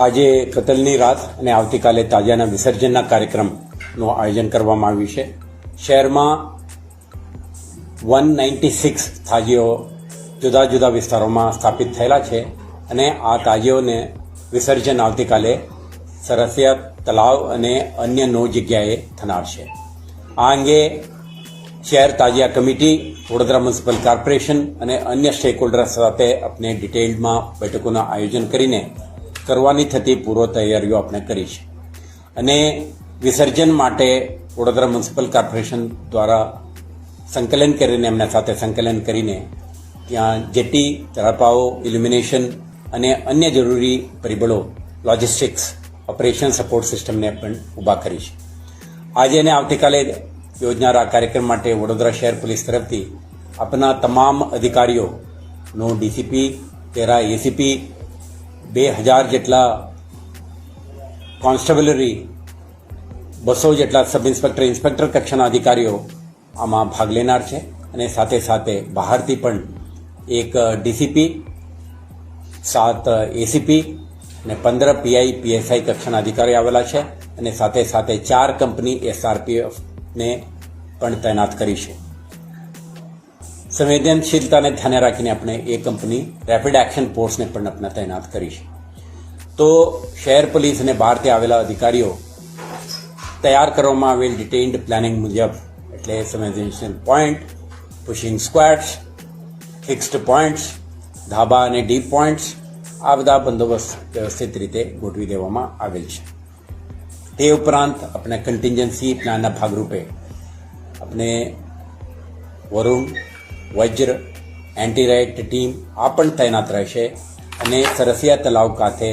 આજે કતલની રાત અને આવતીકાલે તાજિયાના વિસર્જનના કાર્યક્રમનું આયોજન કરવામાં આવ્યું છે. શહેરમાં 196 તાજીઓ જુદા જુદા વિસ્તારોમાં સ્થાપિત થયેલા છે અને આ તાજીઓને વિસર્જન આવતીકાલે સરસિયા તલાવ અને અન્ય 9 જગ્યાએ થનાર છે. આ અંગે શહેર તાજિયા કમિટી, વડોદરા મ્યુનિસિપલ કોર્પોરેશન અને અન્ય સ્ટેકહોલ્ડર સાથે આપણે ડિટેઇલ્ડમાં બેઠકોનું આયોજન કરીને કરવાની થતી પૂર્વ તૈયારીઓ આપણે કરી છે અને વિસર્જન માટે વડોદરા મ્યુનિસિપલ કોર્પોરેશન દ્વારા સંકલન કરીને એમના સાથે સંકલન કરીને ત્યાં જેટી, તળાપાઓ, ઇલ્યુમિનેશન અને અન્ય જરૂરી પરિબળો, લોજિસ્ટિક્સ, ઓપરેશન સપોર્ટ સિસ્ટમને પણ ઊભા કરી છે. આજે અને આવતીકાલે યોજનારા કાર્યક્રમ માટે વડોદરા શહેર પોલીસ તરફથી આપના તમામ અધિકારીઓનો ડીસીપી, 13 એસીપી, 2000 જેટલા કોન્સ્ટેબલરી, 200 જેટલા સબ ઇન્સ્પેક્ટર, ઇન્સ્પેક્ટર કક્ષાના અધિકારીઓ આમાં ભાગ લેનાર છે અને સાથે સાથે બહારથી પણ એક ડીસીપી, 7 એસીપી અને 15 પીઆઈ, પીએસઆઈ કક્ષાના અધિકારીઓ આવેલા છે અને સાથે સાથે 4 કંપની એસઆરપીએફને પણ તૈનાત કરી છે. સંવેદનશીલતાને ધ્યાને રાખીને આપણે એ કંપની રેપિડ એક્શન ફોર્સને પણ આપણે તૈનાત કરી છે. તો શહેર પોલીસ અને બહારથી આવેલા અધિકારીઓ તૈયાર કરવામાં આવેલ ડિટેઇન્ડ પ્લાનિંગ મુજબ, એટલે સંવેદનશીલ પોઈન્ટ, પુશિંગ સ્ક્વેડ્સ, ફિક્સ્ડ પોઈન્ટ્સ, ધાબા અને ડીપ પોઈન્ટ્સ, આ બધા બંદોબસ્ત વ્યવસ્થિત રીતે ગોઠવી દેવામાં આવેલ છે. તે ઉપરાંત આપણે કન્ટિન્જન્સી પ્લાનના ભાગરૂપે આપણે વરુણ, વજ્ર, એન્ટી રાઇટ ટીમ આ પણ તૈનાત રહેશે અને સરસિયા તલાવ ખાતે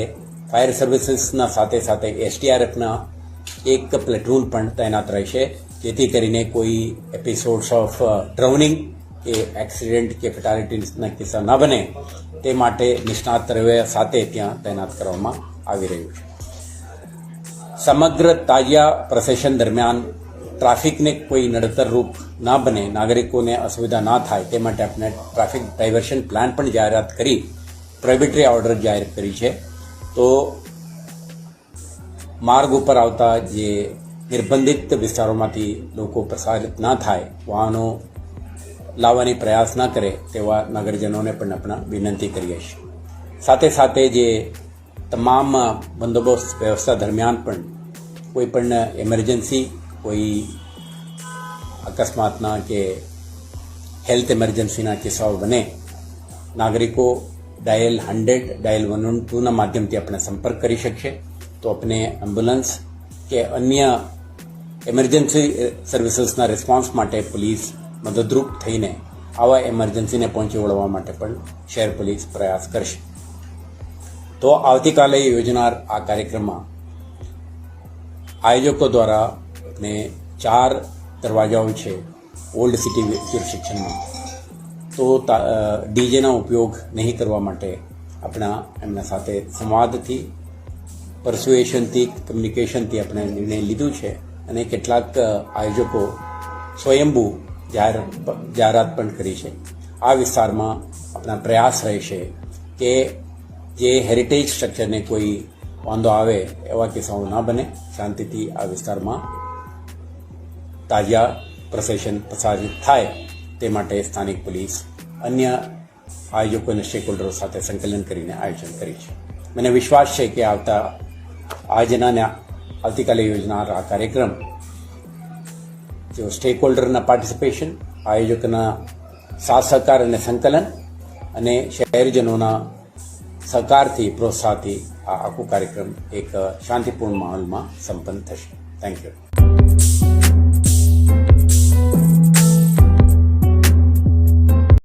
ફાયર સર્વિસીસના સાથે સાથે એસટીઆરએફના એક પ્લેટૂન પણ તૈનાત રહેશે, જેથી કરીને કોઈ એપિસોડ્સ ઓફ ડ્રાઉનિંગ કે એક્સિડન્ટ કે ફેટાલિટીના કિસ્સા ન બને તે માટે નિષ્ણાત તરવૈયા સાથે ત્યાં તૈનાત કરવામાં આવી રહ્યું છે. સમગ્ર તાજિયા પ્રોસેશન દરમિયાન ટ્રાફિકને કોઈ નડતર રૂપ ના બને, નાગરિકોને અસુવિધા ના થાય તે માટે આપણે ટ્રાફિક ડાયવર્શન પ્લાન પણ જાહેરાત કરી, પ્રોહિબિટરી ઓર્ડર જાહેર કરી છે. તો માર્ગ ઉપર આવતા જે નિર્બંધિત વિસ્તારોમાંથી લોકો પ્રસારિત ના થાય, વાહનો લાવવાની પ્રયાસ ના કરે તેવા નગરજનોને પણ આપણે વિનંતી કરીએ છીએ. સાથે સાથે જે તમામ બંદોબસ્ત વ્યવસ્થા દરમિયાન પણ કોઈ પણ એમરજન્સી, કોઈ અકસ્માતના કે હેલ્થ એમરજન્સીના કિસ્સાઓ બને, નાગરિકો ડાયલ 100, ડાયલ 112ના માધ્યમથી આપણે સંપર્ક કરી શકશે. તો આપણે એમ્બ્યુલન્સ કે અન્ય એમરજન્સી સર્વિસીસના રિસ્પોન્સ માટે પોલીસ મદદરૂપ થઈને આવા એમરજન્સીને પહોંચી વળવા માટે પણ શહેર પોલીસ પ્રયાસ કરશે. તો આવતીકાલે યોજનાર આ કાર્યક્રમમાં આયોજકો દ્વારા આપણે 4 દરવાજાઓ છે ઓલ્ડ સિટી જ્યુરિસ્ડિક્શનમાં, તો ડીજેનો ઉપયોગ નહીં કરવા માટે આપણા એમના સાથે સંવાદથી, પરસ્યુએશનથી, કમ્યુનિકેશનથી આપણે નિર્ણય લીધું છે અને કેટલાક આયોજકો સ્વયંભૂ જાહેરાત પણ કરી છે. આ વિસ્તારમાં આપણા પ્રયાસ રહેશે કે જે હેરિટેજ સ્ટ્રક્ચરને કોઈ વાંધો આવે એવા કિસ્સાઓ ના બને, શાંતિથી આ વિસ્તારમાં તાજિયા પ્રોસેશન પ્રસારિત થાય તે માટે સ્થાનિક પોલીસ અન્ય આયોજકો અને સ્ટેકહોલ્ડરો સાથે સંકલન કરીને આયોજન કરી છે. મને વિશ્વાસ છે કે આવતીકાલે યોજનાર આ કાર્યક્રમ જો સ્ટેકહોલ્ડરના પાર્ટિસિપેશન, આયોજકોના સાથ સહકાર અને સંકલન અને શહેરજનોના સહકારથી, પ્રોત્સાહથી આ આખું કાર્યક્રમ એક શાંતિપૂર્ણ માહોલમાં સંપન્ન થશે. Thank you.